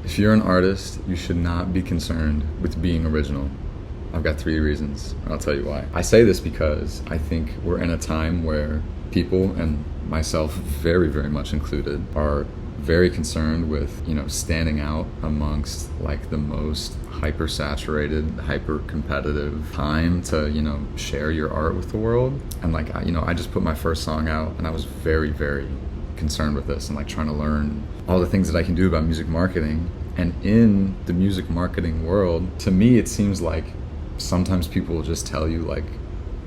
If you're an artist, you should not be concerned with being original. I've got 3 reasons, and I'll tell you why. I say this because I think we're in a time where people, and myself very, very much included, are very concerned with, standing out amongst like the most hyper-saturated, hyper-competitive time to, share your art with the world. And like, I just put my first song out, and I was very, very concerned with this and like trying to learn all the things that I can do about music marketing. And in the music marketing world, to me, it seems like sometimes people will just tell you like,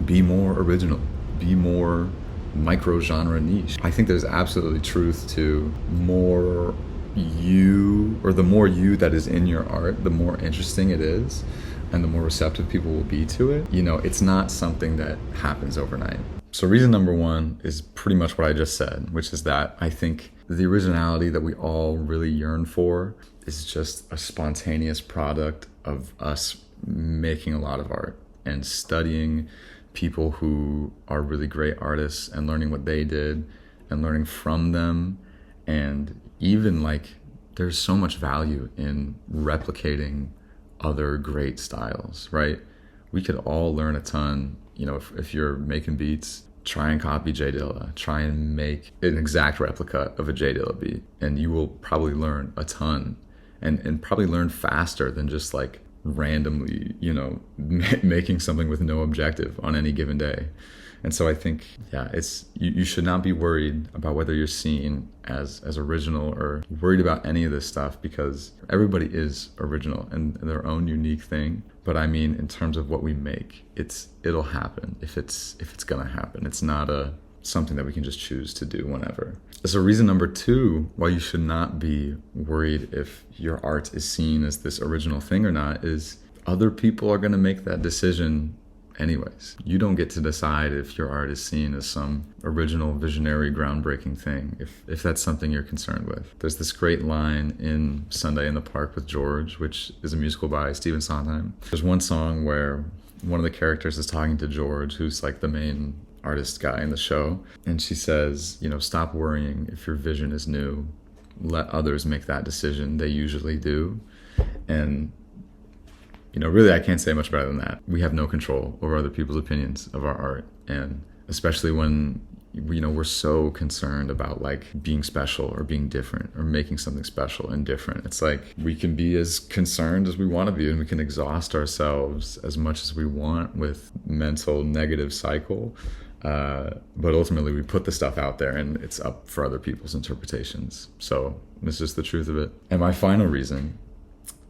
be more original, be more micro genre niche. I think there's absolutely truth to more you, or the more you that is in your art, the more interesting it is and the more receptive people will be to it. It's not something that happens overnight. So reason number 1 is pretty much what I just said, which is that I think the originality that we all really yearn for is just a spontaneous product of us making a lot of art and studying people who are really great artists and learning what they did and learning from them. And even like there's so much value in replicating other great styles, right? We could all learn a ton. If you're making beats, try and copy J Dilla, try and make an exact replica of a J Dilla beat, and you will probably learn a ton, and probably learn faster than just like randomly, making something with no objective on any given day. And so I think, you should not be worried about whether you're seen as original or worried about any of this stuff, because everybody is original and their own unique thing. But I mean, in terms of what we make, it'll happen if it's gonna happen. It's not something that we can just choose to do whenever. So reason number 2 why you should not be worried if your art is seen as this original thing or not is other people are gonna make that decision anyways. You don't get to decide if your art is seen as some original, visionary, groundbreaking thing, if that's something you're concerned with. There's this great line in Sunday in the Park with George, which is a musical by Stephen Sondheim. There's one song where one of the characters is talking to George, who's like the main artist guy in the show, and she says, stop worrying if your vision is new. Let others make that decision. They usually do. And really, I can't say much better than that. We have no control over other people's opinions of our art. And especially when, we're so concerned about like being special or being different or making something special and different. It's like we can be as concerned as we want to be, and we can exhaust ourselves as much as we want with mental negative cycle. But ultimately we put the stuff out there and it's up for other people's interpretations. So it's just the truth of it. And my final reason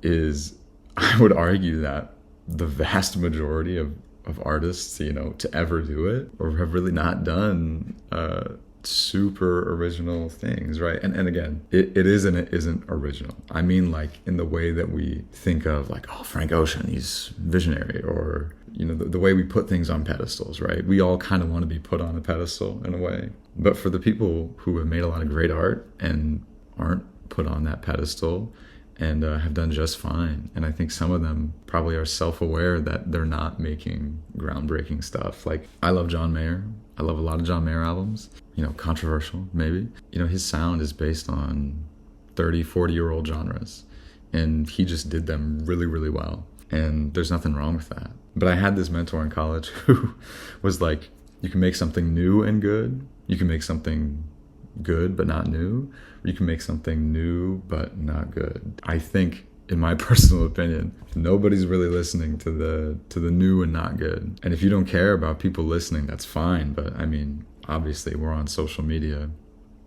is, I would argue that the vast majority of artists, to ever do it or have really not done super original things, right? And again, it is and it isn't original. I mean, like in the way that we think of like, oh, Frank Ocean, he's visionary, or the way we put things on pedestals, right? We all kind of want to be put on a pedestal in a way. But for the people who have made a lot of great art and aren't put on that pedestal and have done just fine. And I think some of them probably are self-aware that they're not making groundbreaking stuff. Like, I love John Mayer. I love a lot of John Mayer albums. Controversial, maybe. His sound is based on 30, 40-year-old genres. And he just did them really, really well. And there's nothing wrong with that. But I had this mentor in college who was like, you can make something new and good. You can make something good but not new. Or you can make something new but not good. I think, in my personal opinion, nobody's really listening to the new and not good. And if you don't care about people listening, that's fine. But I mean, obviously we're on social media.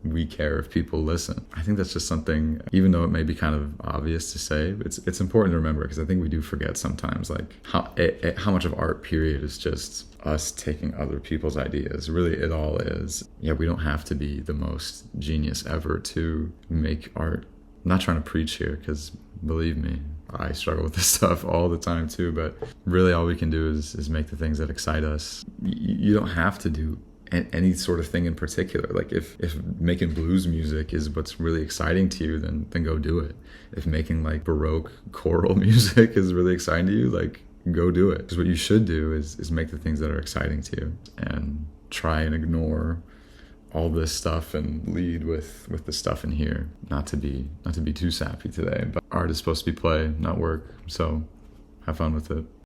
We care if people listen. I think that's just something, even though it may be kind of obvious to say, it's important to remember, because I think we do forget sometimes, like how much of art, period, is just us taking other people's ideas. Really, it all is. Yeah, we don't have to be the most genius ever to make art. I'm not trying to preach here, because believe me, I struggle with this stuff all the time too, but really all we can do is make the things that excite us. You don't have to do any sort of thing in particular. Like if making blues music is what's really exciting to you, then go do it. If making like Baroque choral music is really exciting to you, like go do it. Because what you should do is make the things that are exciting to you and try and ignore all this stuff and lead with the stuff in here. Not to be too sappy today, but art is supposed to be play, not work. So have fun with it.